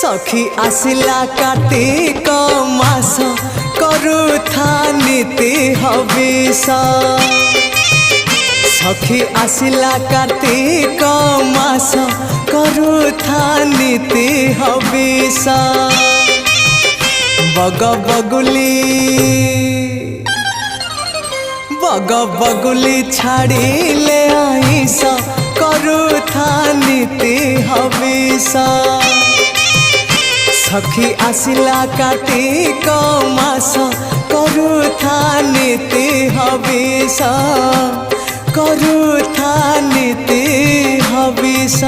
सखी आसिला कार्तिक मास करुथा नीति हविष सखी आसिला कार्तिक मास करुथा नीति हविष बग बगुली छाड़िले आईस करुथा नीति हविष सखी आसिला कार्तिक मास करुथा नीति हविष करुथा नीति हविष।